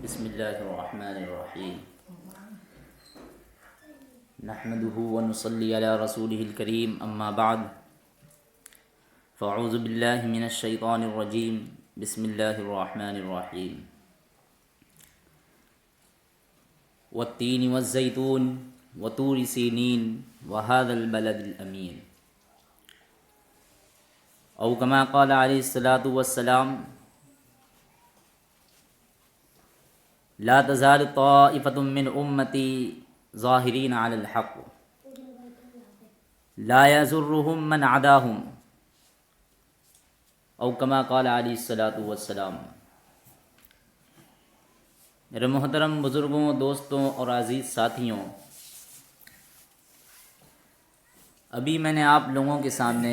بسم اللہ الرحمن الرحیم نحمده ونصلی علی رسوله الکریم اما بعد فاعوذ باللہ من الشیطان الرجیم بسم اللہ الرحمن الرحیم والتین والزیتون وطور سینین وهذا البلد الامین او کما قال علیہ الصلاۃ والسلام لا تزال طائفة من امتی ظاہرین علی الحق لا یضرهم من عداهم او کما قال علیہ الصلاۃ والسلام۔ میرے محترم بزرگوں، دوستوں اور عزیز ساتھیوں، ابھی میں نے آپ لوگوں کے سامنے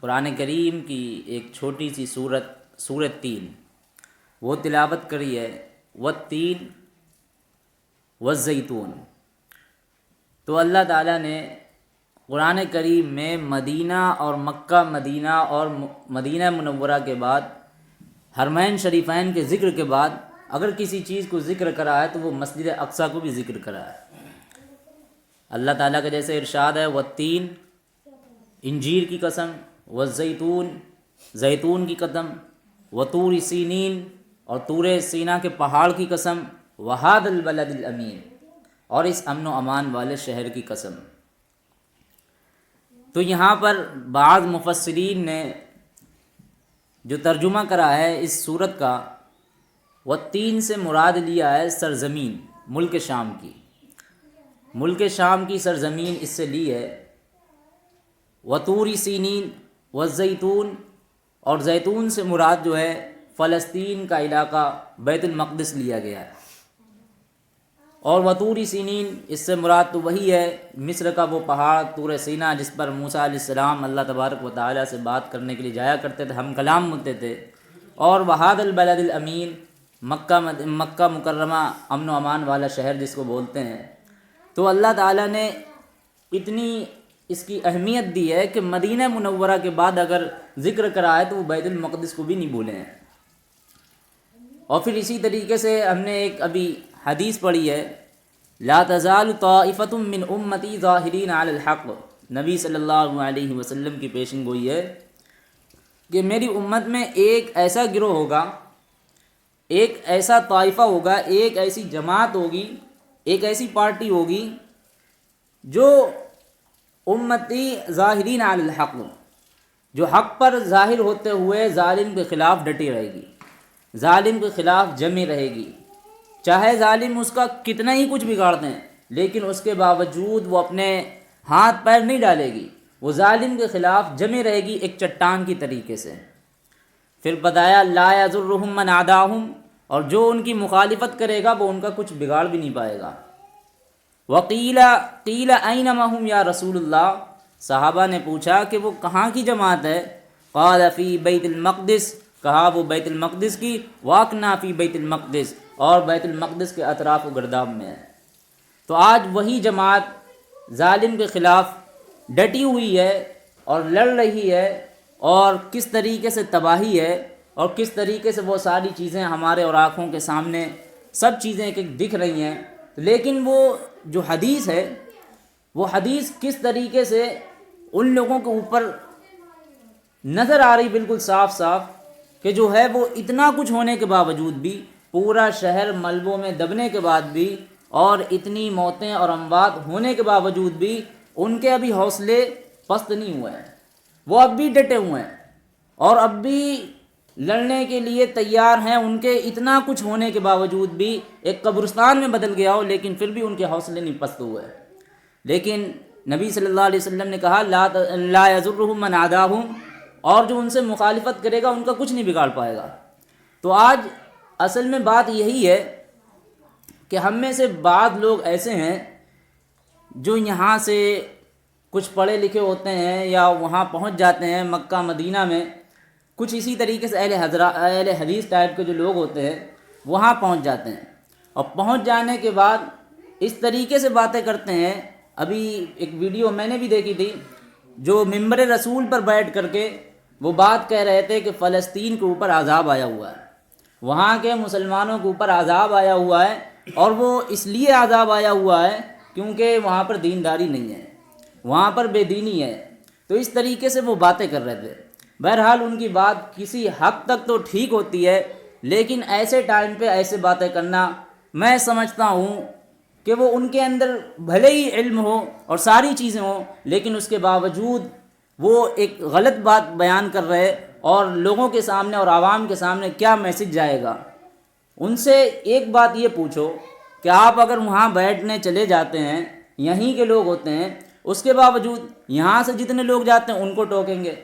قرآن کریم کی ایک چھوٹی سی سورت 3 وہ تلاوت کری ہے، والتین والزیتون۔ تو اللہ تعالیٰ نے قرآن کریم میں مدینہ اور مکہ مدینہ اور مدینہ منورہ کے بعد حرمین شریفین کے ذکر کے بعد اگر کسی چیز کو ذکر کرا ہے تو وہ مسجد اقصیٰ کو بھی ذکر کرا ہے۔ اللہ تعالیٰ کا جیسے ارشاد ہے، والتین انجیر کی قسم، والزیتون زیتون کی قسم، وطور سینین اور طور سینا کے پہاڑ کی قسم، وہذا البلد الامین اور اس امن و امان والے شہر کی قسم۔ تو یہاں پر بعض مفسرین نے جو ترجمہ کرا ہے اس سورت کا، والتین سے مراد لیا ہے سرزمین ملک شام کی، ملک شام کی سرزمین اس سے لی ہے۔ وطور سینین والزیتون اور زیتون سے مراد جو ہے فلسطین کا علاقہ بیت المقدس لیا گیا ہے، اور وطور سینین اس سے مراد تو وہی ہے مصر کا وہ پہاڑ طور سینا جس پر موسیٰ علیہ السلام اللہ تبارک و تعالیٰ سے بات کرنے کے لیے جایا کرتے تھے، ہم کلام ہوتے تھے۔ اور وہذا البلد الامین مکہ مکرمہ امن و امان والا شہر جس کو بولتے ہیں۔ تو اللہ تعالیٰ نے اتنی اس کی اہمیت دی ہے کہ مدینہ منورہ کے بعد اگر ذکر کرا ہے تو وہ بیت المقدس کو بھی نہیں بھولے ہیں۔ اور پھر اسی طریقے سے ہم نے ایک ابھی حدیث پڑھی ہے، لا تزال طائفة من امتی ظاہرین علی الحق، نبی صلی اللہ علیہ وسلم کی پیشن گوئی ہے کہ میری امت میں ایک ایسا گروہ ہوگا، ایک ایسا طائفہ ہوگا، ایک ایسی جماعت ہوگی، ایک ایسی پارٹی ہوگی جو امتی ظاہرین علی الحق، جو حق پر ظاہر ہوتے ہوئے ظالم کے خلاف ڈٹی رہے گی، ظالم کے خلاف جمی رہے گی، چاہے ظالم اس کا کتنا ہی کچھ بگاڑ دیں لیکن اس کے باوجود وہ اپنے ہاتھ پیر نہیں ڈالے گی، وہ ظالم کے خلاف جمی رہے گی ایک چٹان کی طریقے سے۔ پھر بتایا لا یضرهم من عداهم، اور جو ان کی مخالفت کرے گا وہ ان کا کچھ بگاڑ بھی نہیں پائے گا۔ وقیل این ما هم یا رسول اللہ، صحابہ نے پوچھا کہ وہ کہاں کی جماعت ہے؟ قال فی بیت المقدس، کہا وہ بیت المقدس کی، واقنا فی بیت المقدس، اور بیت المقدس کے اطراف و گرداب میں ہے۔ تو آج وہی جماعت ظالم کے خلاف ڈٹی ہوئی ہے اور لڑ رہی ہے، اور کس طریقے سے تباہی ہے اور کس طریقے سے وہ ساری چیزیں ہمارے اور آنکھوں کے سامنے سب چیزیں ایک ایک دکھ رہی ہیں، لیکن وہ جو حدیث ہے وہ حدیث کس طریقے سے ان لوگوں کے اوپر نظر آ رہی بالکل صاف صاف کہ جو ہے وہ اتنا کچھ ہونے کے باوجود بھی، پورا شہر ملبوں میں دبنے کے بعد بھی، اور اتنی موتیں اور اموات ہونے کے باوجود بھی ان کے ابھی حوصلے پست نہیں ہوئے ہیں، وہ اب بھی ڈٹے ہوئے ہیں اور اب بھی لڑنے کے لیے تیار ہیں۔ ان کے اتنا کچھ ہونے کے باوجود بھی ایک قبرستان میں بدل گیا ہو لیکن پھر بھی ان کے حوصلے نہیں پست ہوئے۔ لیکن نبی صلی اللہ علیہ وسلم نے کہا لا یضرهم من عداهم، اور جو ان سے مخالفت کرے گا ان کا کچھ نہیں بگاڑ پائے گا۔ تو آج اصل میں بات یہی ہے کہ ہم میں سے بعض لوگ ایسے ہیں جو یہاں سے کچھ پڑھے لکھے ہوتے ہیں یا وہاں پہنچ جاتے ہیں مکہ مدینہ میں، کچھ اسی طریقے سے اہل حدیث ٹائپ کے جو لوگ ہوتے ہیں وہاں پہنچ جاتے ہیں، اور پہنچ جانے کے بعد اس طریقے سے باتیں کرتے ہیں۔ ابھی ایک ویڈیو میں نے بھی دیکھی تھی جو منبر رسول پر بیٹھ کر کے وہ بات کہہ رہے تھے کہ فلسطین کے اوپر عذاب آیا ہوا ہے، وہاں کے مسلمانوں کے اوپر عذاب آیا ہوا ہے، اور وہ اس لیے عذاب آیا ہوا ہے کیونکہ وہاں پر دینداری نہیں ہے، وہاں پر بے دینی ہے۔ تو اس طریقے سے وہ باتیں کر رہے تھے۔ بہرحال ان کی بات کسی حد تک تو ٹھیک ہوتی ہے، لیکن ایسے ٹائم پہ ایسے باتیں کرنا، میں سمجھتا ہوں کہ وہ ان کے اندر بھلے ہی علم ہو اور ساری چیزیں ہوں، لیکن اس کے باوجود وہ ایک غلط بات بیان کر رہے، اور لوگوں کے سامنے اور عوام کے سامنے کیا میسج جائے گا۔ ان سے ایک بات یہ پوچھو کہ آپ اگر وہاں بیٹھنے چلے جاتے ہیں، یہیں کے لوگ ہوتے ہیں، اس کے باوجود یہاں سے جتنے لوگ جاتے ہیں ان کو ٹوکیں گے،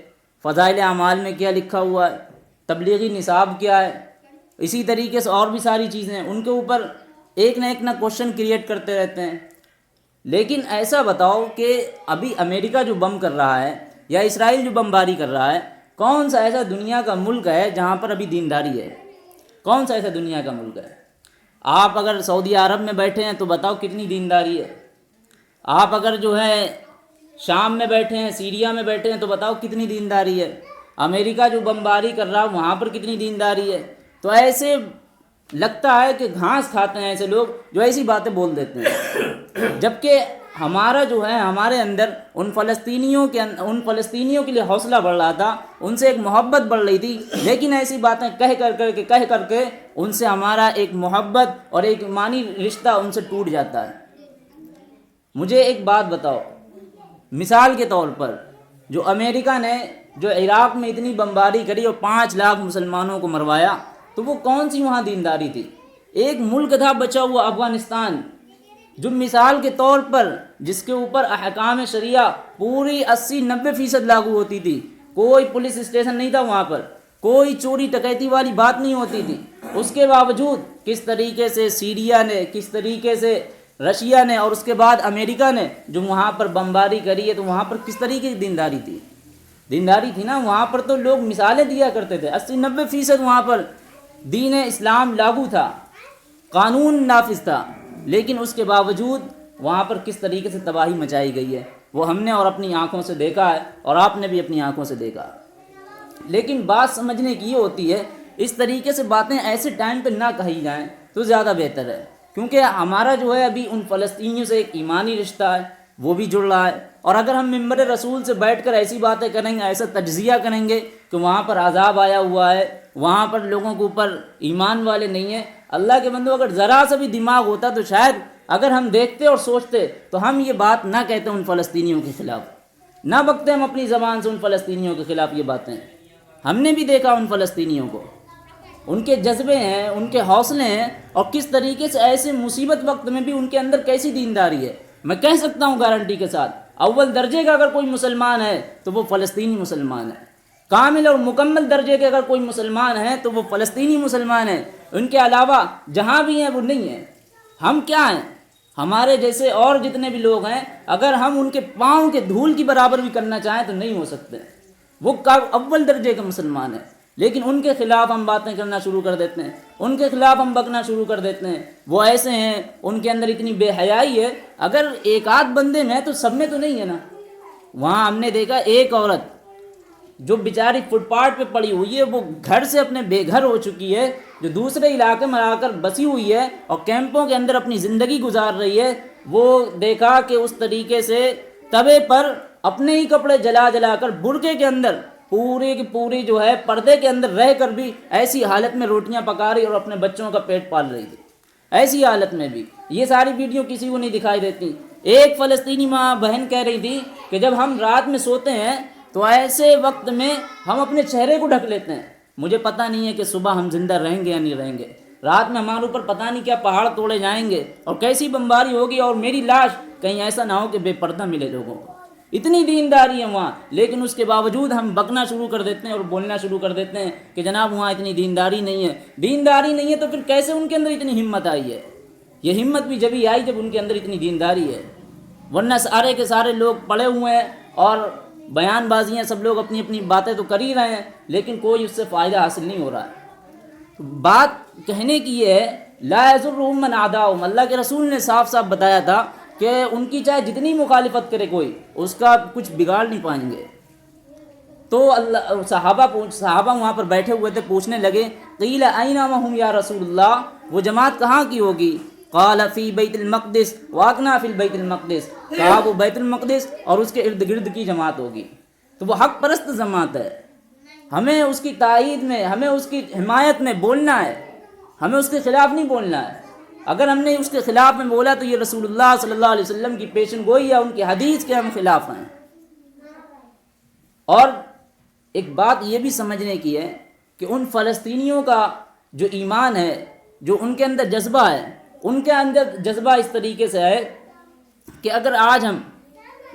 فضائل اعمال میں کیا لکھا ہوا ہے، تبلیغی نصاب کیا ہے، اسی طریقے سے اور بھی ساری چیزیں ہیں، ان کے اوپر ایک نہ کوشچن کریٹ کرتے رہتے ہیں۔ لیکن ایسا بتاؤ کہ ابھی امریکہ جو بم کر رہا ہے یا اسرائیل جو بمباری کر رہا ہے، کون سا ایسا دنیا کا ملک ہے جہاں پر ابھی دینداری ہے؟ کون سا ایسا دنیا کا ملک ہے؟ آپ اگر سعودی عرب میں بیٹھے ہیں تو بتاؤ کتنی دینداری ہے، آپ اگر جو ہے شام میں بیٹھے ہیں، سیریا میں بیٹھے ہیں تو بتاؤ کتنی دینداری ہے، امریکہ جو بمباری کر رہا وہاں پر کتنی دینداری ہے۔ تو ایسے لگتا ہے کہ گھاس کھاتے ہیں ایسے لوگ جو ایسی باتیں بول دیتے ہیں، جبکہ ہمارا جو ہے ہمارے اندر ان فلسطینیوں کے لیے حوصلہ بڑھ رہا تھا، ان سے ایک محبت بڑھ رہی تھی، لیکن ایسی باتیں کہہ کر کے ان سے ہمارا ایک محبت اور ایک ایمانی رشتہ ان سے ٹوٹ جاتا ہے۔ مجھے ایک بات بتاؤ، مثال کے طور پر جو امریکہ نے جو عراق میں اتنی بمباری کری اور 5 لاکھ مسلمانوں کو مروایا، تو وہ کون سی وہاں دینداری تھی؟ ایک ملک تھا بچا ہوا افغانستان، جو مثال کے طور پر جس کے اوپر احکام شریعہ پوری 80-90% لاگو ہوتی تھی، کوئی پولیس اسٹیشن نہیں تھا وہاں پر، کوئی چوری ڈکیتی والی بات نہیں ہوتی تھی، اس کے باوجود کس طریقے سے سیریا نے، کس طریقے سے رشیا نے اور اس کے بعد امریکہ نے جو وہاں پر بمباری کری ہے، تو وہاں پر کس طریقے کی دینداری تھی؟ دینداری تھی نا، وہاں پر تو لوگ مثالیں دیا کرتے تھے، 80-90% وہاں پر دین اسلام لاگو تھا، قانون نافذ تھا، لیکن اس کے باوجود وہاں پر کس طریقے سے تباہی مچائی گئی ہے وہ ہم نے اور اپنی آنکھوں سے دیکھا ہے، اور آپ نے بھی اپنی آنکھوں سے دیکھا۔ لیکن بات سمجھنے کی یہ ہوتی ہے، اس طریقے سے باتیں ایسے ٹائم پہ نہ کہی جائیں تو زیادہ بہتر ہے، کیونکہ ہمارا جو ہے ابھی ان فلسطینیوں سے ایک ایمانی رشتہ ہے، وہ بھی جڑ رہا ہے، اور اگر ہم ممبر رسول سے بیٹھ کر ایسی باتیں کریں گے، ایسا تجزیہ کریں گے کہ وہاں پر عذاب آیا ہوا ہے، وہاں پر لوگوں کے اوپر ایمان والے نہیں ہیں، اللہ کے بندو اگر ذرا سا بھی دماغ ہوتا تو شاید اگر ہم دیکھتے اور سوچتے تو ہم یہ بات نہ کہتے ان فلسطینیوں کے خلاف، نہ بکتے ہم اپنی زبان سے ان فلسطینیوں کے خلاف یہ باتیں۔ ہم نے بھی دیکھا ان فلسطینیوں کو، ان کے جذبے ہیں، ان کے حوصلے ہیں، اور کس طریقے سے ایسے مصیبت وقت میں بھی ان کے اندر کیسی دینداری ہے۔ میں کہہ سکتا ہوں گارنٹی کے ساتھ، اول درجے کا اگر کوئی مسلمان ہے تو وہ فلسطینی مسلمان ہے، کامل اور مکمل درجے کے اگر کوئی مسلمان ہے تو وہ فلسطینی مسلمان ہے، ان کے علاوہ جہاں بھی ہیں وہ نہیں ہیں۔ ہم کیا ہیں؟ ہمارے جیسے اور جتنے بھی لوگ ہیں، اگر ہم ان کے پاؤں کے دھول کی برابر بھی کرنا چاہیں تو نہیں ہو سکتے، وہ اول درجے کے مسلمان ہیں، لیکن ان کے خلاف ہم باتیں کرنا شروع کر دیتے ہیں، ان کے خلاف ہم بکنا شروع کر دیتے ہیں، وہ ایسے ہیں، ان کے اندر اتنی بے حیائی ہے، اگر ایک آدھ بندے میں تو سب میں تو نہیں ہے نا۔ وہاں ہم نے دیکھا ایک عورت جو بیچاری فٹ پاتھ پہ پڑی ہوئی ہے، وہ گھر سے اپنے بے گھر ہو چکی ہے، جو دوسرے علاقے میں آ کر بسی ہوئی ہے اور کیمپوں کے اندر اپنی زندگی گزار رہی ہے، وہ دیکھا کہ اس طریقے سے توے پر اپنے ہی کپڑے جلا جلا کر برقعے کے اندر پوری کی پوری جو ہے پردے کے اندر رہ کر بھی ایسی حالت میں روٹیاں پکا رہی اور اپنے بچوں کا پیٹ پال رہی تھی، ایسی حالت میں بھی۔ یہ ساری ویڈیو کسی کو نہیں دکھائی دیتی۔ ایک فلسطینی ماں بہن کہہ رہی تھی کہ جب ہم رات میں سوتے ہیں تو ایسے وقت میں ہم اپنے چہرے کو ڈھک لیتے ہیں، مجھے پتہ نہیں ہے کہ صبح ہم زندہ رہیں گے یا نہیں رہیں گے، رات میں ہمارے اوپر پتہ نہیں کیا پہاڑ توڑے جائیں گے اور کیسی بمباری ہوگی، اور میری لاش کہیں ایسا نہ ہو کہ بے پردہ ملے لوگوں کو۔ اتنی دینداری ہے وہاں، لیکن اس کے باوجود ہم بکنا شروع کر دیتے ہیں اور بولنا شروع کر دیتے ہیں کہ جناب وہاں اتنی دینداری نہیں ہے۔ دینداری نہیں ہے تو پھر کیسے ان کے اندر اتنی ہمت آئی ہے؟ یہ ہمت بھی جبھی آئی جب ان کے اندر اتنی دینداری ہے، ورنہ سارے کے سارے لوگ پڑے ہوئے ہیں اور بیان بازیاں سب لوگ اپنی اپنی باتیں تو کر ہی رہے ہیں، لیکن کوئی اس سے فائدہ حاصل نہیں ہو رہا ہے۔ بات کہنے کی یہ ہے، لا یضرهم من عاداهم، اللہ کے رسول نے صاف صاف بتایا تھا کہ ان کی چاہے جتنی مخالفت کرے کوئی، اس کا کچھ بگاڑ نہیں پائیں گے۔ تو صحابہ وہاں پر بیٹھے ہوئے تھے، پوچھنے لگے قیل این وہم یا رسول اللہ، وہ جماعت کہاں کی ہوگی؟ قال فی بیت المقدس واقنا فی بیت المقدس، کہا وہ بیت المقدس اور اس کے ارد گرد کی جماعت ہوگی۔ تو وہ حق پرست جماعت ہے، ہمیں اس کی تائید میں، ہمیں اس کی حمایت میں بولنا ہے، ہمیں اس کے خلاف نہیں بولنا ہے۔ اگر ہم نے اس کے خلاف میں بولا تو یہ رسول اللہ صلی اللہ علیہ وسلم کی پیشن گوئی یا ان کی حدیث کے ہم خلاف ہیں۔ اور ایک بات یہ بھی سمجھنے کی ہے کہ ان فلسطینیوں کا جو ایمان ہے، جو ان کے اندر جذبہ ہے، ان کے اندر جذبہ اس طریقے سے ہے کہ اگر آج ہم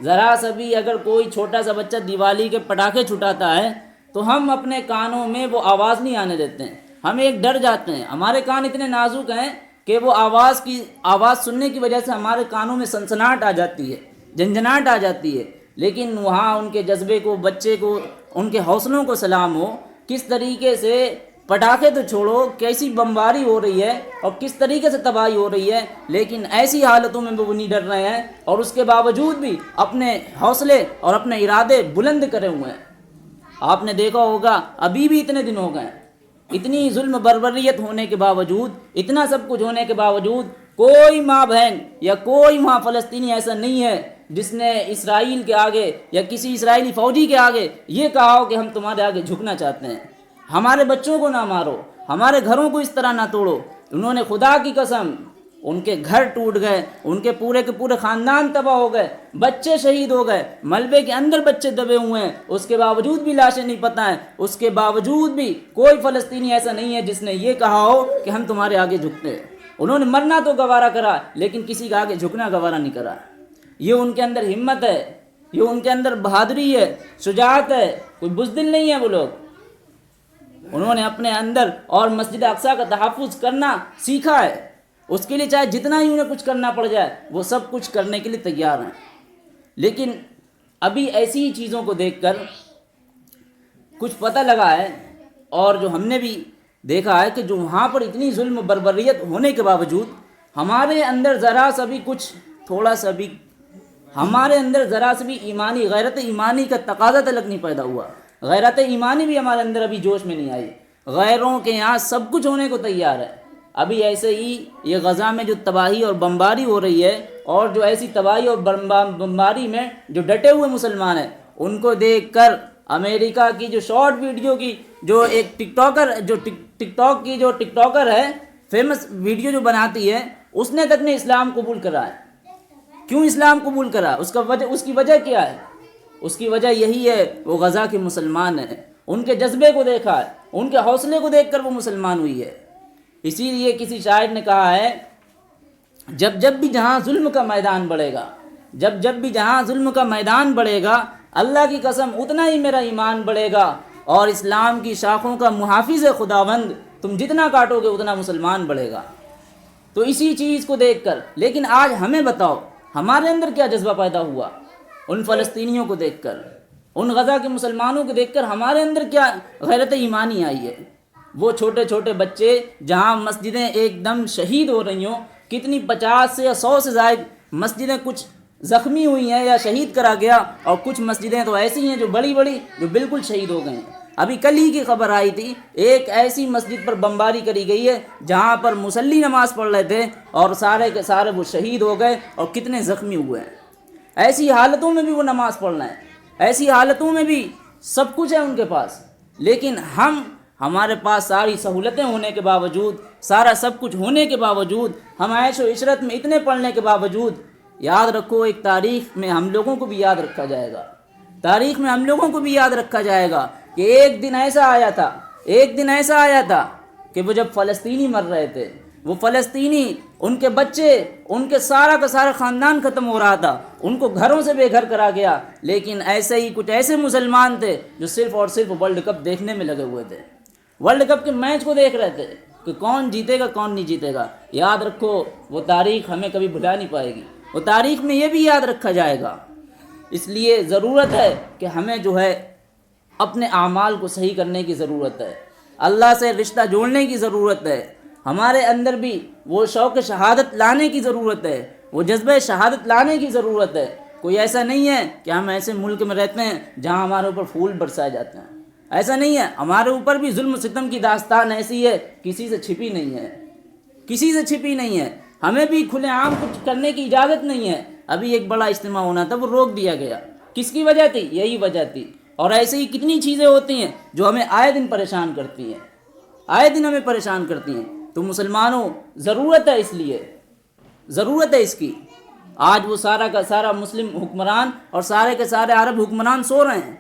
ذرا سا بھی، اگر کوئی چھوٹا سا بچہ دیوالی کے پٹاخے چھٹاتا ہے تو ہم اپنے کانوں میں وہ آواز نہیں آنے دیتے ہیں، ہم ایک ڈر جاتے ہیں۔ ہمارے کان اتنے نازک ہیں کہ وہ آواز سننے کی وجہ سے ہمارے کانوں میں سنسناہٹ آ جاتی ہے، جھنجھناہٹ آ جاتی ہے۔ لیکن وہاں ان کے جذبے کو، بچے کو، ان کے حوصلوں کو سلام ہو، کس طریقے سے پٹاخے تو چھوڑو، کیسی بمباری ہو رہی ہے اور کس طریقے سے تباہی ہو رہی ہے، لیکن ایسی حالتوں میں وہ نہیں ڈر رہے ہیں اور اس کے باوجود بھی اپنے حوصلے اور اپنے ارادے بلند کرے ہوئے ہیں۔ آپ نے دیکھا ہوگا ابھی بھی اتنے دن ہو گئے، اتنی ظلم بربریت ہونے کے باوجود، اتنا سب کچھ ہونے کے باوجود، کوئی ماں بہن یا کوئی ماں فلسطینی ایسا نہیں ہے جس نے اسرائیل کے آگے یا کسی اسرائیلی فوجی کے آگے یہ کہا ہو کہ ہم تمہارے آگے جھکنا چاہتے ہیں، ہمارے بچوں کو نہ مارو، ہمارے گھروں کو اس طرح نہ توڑو۔ انہوں نے خدا کی قسم، ان کے گھر ٹوٹ گئے، ان کے پورے خاندان تباہ ہو گئے، بچے شہید ہو گئے، ملبے کے اندر بچے دبے ہوئے ہیں، اس کے باوجود بھی لاشیں نہیں پتہ ہیں، اس کے باوجود بھی کوئی فلسطینی ایسا نہیں ہے جس نے یہ کہا ہو کہ ہم تمہارے آگے جھکتے ہیں۔ انہوں نے مرنا تو گوارا کرا لیکن کسی کے آگے جھکنا گوارا نہیں کرا۔ یہ ان کے اندر ہمت ہے، یہ ان کے اندر بہادری ہے، شجاعت ہے، کوئی بزدل نہیں ہے وہ لوگ۔ انہوں نے اپنے اندر اور مسجد اقصیٰ کا تحفظ کرنا سیکھا ہے، اس کے لیے چاہے جتنا ہی انہیں کچھ کرنا پڑ جائے وہ سب کچھ کرنے کے لیے تیار ہیں۔ لیکن ابھی ایسی ہی چیزوں کو دیکھ کر کچھ پتہ لگا ہے، اور جو ہم نے بھی دیکھا ہے کہ جو وہاں پر اتنی ظلم و بربریت ہونے کے باوجود ہمارے اندر ذرا سا بھی کچھ، تھوڑا سا بھی ہمارے اندر ذرا سا بھی ایمانی، غیرت ایمانی کا تقاضا تلک نہیں پیدا ہوا، غیرت ایمانی بھی ہمارے اندر ابھی جوش میں نہیں آئی۔ غیروں کے یہاں سب کچھ ہونے کو تیار ہے۔ ابھی ایسے ہی یہ غزہ میں جو تباہی اور بمباری ہو رہی ہے، اور جو ایسی تباہی اور بمباری میں جو ڈٹے ہوئے مسلمان ہیں، ان کو دیکھ کر امریکہ کی جو شارٹ ویڈیو کی جو ایک ٹک ٹاک کی جو ٹک ٹاکر ہے، فیمس ویڈیو جو بناتی ہے، اس نے تک نے اسلام قبول کرا ہے۔ کیوں اسلام قبول کرا؟ اس کی وجہ کیا ہے؟ اس کی وجہ یہی ہے، وہ غزہ کے مسلمان ہیں، ان کے جذبے کو دیکھا ہے، ان کے حوصلے کو دیکھ کر وہ مسلمان ہوئی ہے۔ اسی لیے کسی شاعر نے کہا ہے، جب بھی جہاں ظلم کا میدان بڑھے گا، جب بھی جہاں ظلم کا میدان بڑھے گا، اللہ کی قسم اتنا ہی میرا ایمان بڑھے گا، اور اسلام کی شاخوں کا محافظ خداوند، تم جتنا کاٹو گے اتنا مسلمان بڑھے گا۔ تو اسی چیز کو دیکھ کر، لیکن آج ہمیں بتاؤ ہمارے اندر کیا جذبہ پیدا ہوا؟ ان فلسطینیوں کو دیکھ کر، ان غزہ کے مسلمانوں کو دیکھ کر ہمارے اندر کیا غیرت ایمانی آئی ہے؟ وہ چھوٹے چھوٹے بچے جہاں مسجدیں ایک دم شہید ہو رہی ہوں، کتنی 50 سے یا 100 سے زائد مسجدیں کچھ زخمی ہوئی ہیں یا شہید کرا گیا، اور کچھ مسجدیں تو ایسی ہیں جو بڑی جو بالکل شہید ہو گئے ہیں۔ ابھی کل ہی کی خبر آئی تھی، ایک ایسی مسجد پر بمباری کری گئی ہے جہاں پر مصلی نماز پڑھ رہے تھے اور سارے کے سارے وہ شہید ہو گئے اور کتنے زخمی ہوئے ہیں۔ ایسی حالتوں میں بھی وہ نماز پڑھ رہے ہیں، ایسی حالتوں میں بھی سب کچھ ہے ان کے پاس، لیکن ہمارے پاس ساری سہولتیں ہونے کے باوجود، سارا سب کچھ ہونے کے باوجود، ہم عیش و عشرت میں اتنے پڑھنے کے باوجود، یاد رکھو ایک تاریخ میں ہم لوگوں کو بھی یاد رکھا جائے گا، تاریخ میں ہم لوگوں کو بھی یاد رکھا جائے گا کہ ایک دن ایسا آیا تھا کہ وہ جب فلسطینی مر رہے تھے، وہ فلسطینی، ان کے بچے، ان کے سارا کا سارا خاندان ختم ہو رہا تھا، ان کو گھروں سے بے گھر کرا گیا، لیکن ایسے ہی کچھ ایسے مسلمان تھے جو صرف اور صرف ورلڈ کپ دیکھنے میں لگے ہوئے تھے، ورلڈ کپ کے میچ کو دیکھ رہے تھے کہ کون جیتے گا کون نہیں جیتے گا۔ یاد رکھو وہ تاریخ ہمیں کبھی بھلا نہیں پائے گی، وہ تاریخ میں یہ بھی یاد رکھا جائے گا۔ اس لیے ضرورت ہے کہ ہمیں جو ہے اپنے اعمال کو صحیح کرنے کی ضرورت ہے، اللہ سے رشتہ جوڑنے کی ضرورت ہے، ہمارے اندر بھی وہ شوق شہادت لانے کی ضرورت ہے، وہ جذبہ شہادت لانے کی ضرورت ہے۔ کوئی ایسا نہیں ہے کہ ہم ایسے ملک میں رہتے ہیں جہاں ہمارے اوپر پھول برسائے جاتے ہیں، ایسا نہیں ہے. ہمارے اوپر بھی ظلم و ستم کی داستان ایسی ہے، کسی سے چھپی نہیں ہے، کسی سے چھپی نہیں ہے. ہمیں بھی کھلے عام کچھ کرنے کی اجازت نہیں ہے. ابھی ایک بڑا اجتماع ہونا تھا، وہ روک دیا گیا. کس کی وجہ تھی؟ یہی وجہ تھی. اور ایسے ہی کتنی چیزیں ہوتی ہیں جو ہمیں آئے دن پریشان کرتی ہیں، آئے دن ہمیں پریشان کرتی ہیں. تو مسلمانوں ضرورت ہے، اس لیے ضرورت ہے اس کی. آج وہ سارا کا سارا مسلم حکمران اور سارے کے سارے عرب حکمران سو رہے ہیں.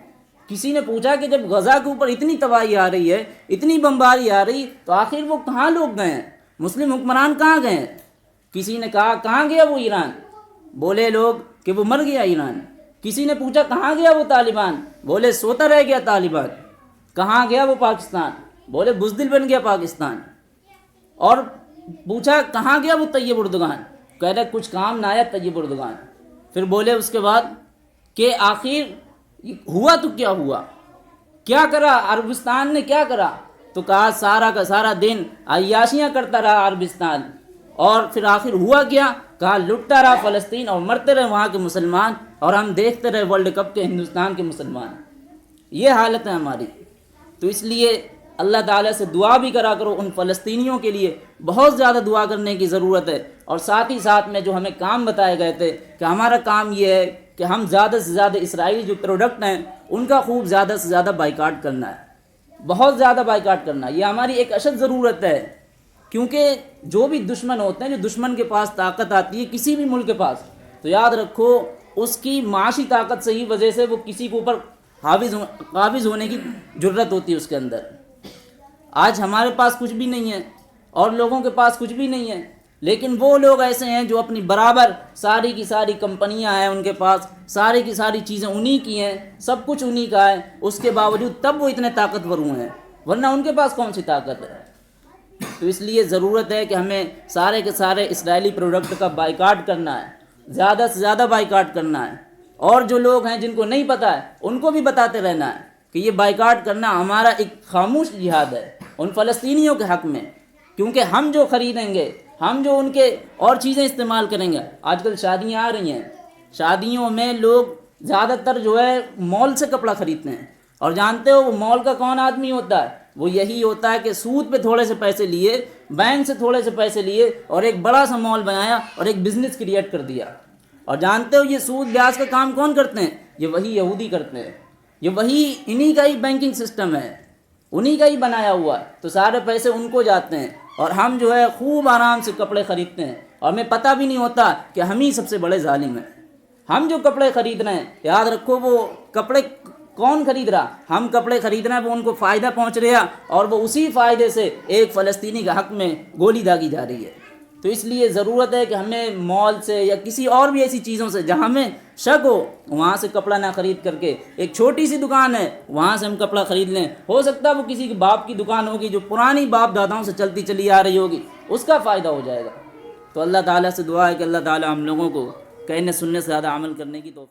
کسی نے پوچھا کہ جب غزہ کے اوپر اتنی تباہی آ رہی ہے، اتنی بمباری آ رہی، تو آخر وہ کہاں لوگ گئے ہیں؟ مسلم حکمران کہاں گئے ہیں؟ کسی نے کہا کہاں گیا وہ ایران؟ بولے لوگ کہ وہ مر گیا ایران. کسی نے پوچھا کہاں گیا وہ طالبان؟ بولے سوتا رہ گیا طالبان. کہاں گیا وہ پاکستان؟ بولے بزدل بن گیا پاکستان. اور پوچھا کہاں گیا وہ طیب اردگان؟ کہہ رہے کچھ کام نہ آیا طیب اردگان. پھر بولے اس کے بعد کہ آخر ہوا تو کیا ہوا؟ کیا کرا عربستان نے؟ کیا کرا؟ تو کہا سارا کا سارا دن عیاشیاں کرتا رہا عربستان. اور پھر آخر ہوا کیا؟ کہا لٹتا رہا فلسطین اور مرتے رہے وہاں کے مسلمان، اور ہم دیکھتے رہے ورلڈ کپ کے ہندوستان کے مسلمان. یہ حالت ہے ہماری. تو اس لیے اللہ تعالیٰ سے دعا بھی کرا کرو ان فلسطینیوں کے لیے. بہت زیادہ دعا کرنے کی ضرورت ہے. اور ساتھ ہی ساتھ میں جو ہمیں کام بتائے گئے تھے کہ ہمارا کام یہ ہے کہ ہم زیادہ سے زیادہ اسرائیلی جو پروڈکٹ ہیں ان کا خوب زیادہ سے زیادہ بائیکاٹ کرنا ہے، بہت زیادہ بائیکاٹ کرنا. یہ ہماری ایک اشد ضرورت ہے، کیونکہ جو بھی دشمن ہوتے ہیں، جو دشمن کے پاس طاقت آتی ہے کسی بھی ملک کے پاس، تو یاد رکھو اس کی معاشی طاقت سے ہی وجہ سے وہ کسی کے اوپر قابض ہونے کی جرت ہوتی ہے اس کے اندر. آج ہمارے پاس کچھ بھی نہیں ہے اور لوگوں کے پاس کچھ بھی نہیں ہے، لیکن وہ لوگ ایسے ہیں جو اپنی برابر ساری کی ساری کمپنیاں ہیں ان کے پاس، ساری کی ساری چیزیں انہی کی ہیں، سب کچھ انہی کا ہے، اس کے باوجود تب وہ اتنے طاقتور ہوئے ہیں، ورنہ ان کے پاس کون سی طاقت ہے. تو اس لیے ضرورت ہے کہ ہمیں سارے کے سارے اسرائیلی پروڈکٹ کا بائیکاٹ کرنا ہے، زیادہ سے زیادہ بائیکاٹ کرنا ہے. اور جو لوگ ہیں جن کو نہیں پتہ ہے ان کو بھی بتاتے رہنا ہے کہ یہ بائیکاٹ کرنا ہمارا ایک خاموش جہاد ہے ان فلسطینیوں کے حق میں. کیونکہ ہم جو خریدیں گے، ہم جو ان کے اور چیزیں استعمال کریں گے. آج کل شادیاں آ رہی ہیں، شادیوں میں لوگ زیادہ تر جو ہے مال سے کپڑا خریدتے ہیں. اور جانتے ہو وہ مال کا کون آدمی ہوتا ہے؟ وہ یہی ہوتا ہے کہ سود پہ تھوڑے سے پیسے لیے، بینک سے تھوڑے سے پیسے لیے اور ایک بڑا سا مال بنایا اور ایک بزنس کریٹ کر دیا. اور جانتے ہو یہ سود بیاج کا کام کون کرتے ہیں؟ یہ وہی یہودی کرتے ہیں. یہ وہی انہی کا ہی بینکنگ سسٹم ہے، انہی کا ہی بنایا ہوا ہے. تو سارے پیسے ان کو جاتے ہیں اور ہم جو ہے خوب آرام سے کپڑے خریدتے ہیں اور ہمیں پتہ بھی نہیں ہوتا کہ ہم ہی سب سے بڑے ظالم ہیں. ہم جو کپڑے خرید رہے ہیں، یاد رکھو وہ کپڑے کون خرید رہا؟ ہم کپڑے خرید رہے ہیں، وہ ان کو فائدہ پہنچ رہا اور وہ اسی فائدے سے ایک فلسطینی کے حق میں گولی داغی جا رہی ہے. تو اس لیے ضرورت ہے کہ ہمیں مال سے یا کسی اور بھی ایسی چیزوں سے جہاں ہمیں شک ہو وہاں سے کپڑا نہ خرید کر کے، ایک چھوٹی سی دکان ہے وہاں سے ہم کپڑا خرید لیں. ہو سکتا ہے وہ کسی کے باپ کی دکان ہوگی جو پرانی باپ داداؤں سے چلتی چلی آ رہی ہوگی، اس کا فائدہ ہو جائے گا. تو اللہ تعالیٰ سے دعا ہے کہ اللہ تعالیٰ ہم لوگوں کو کہنے سننے سے زیادہ عمل کرنے کی توفیق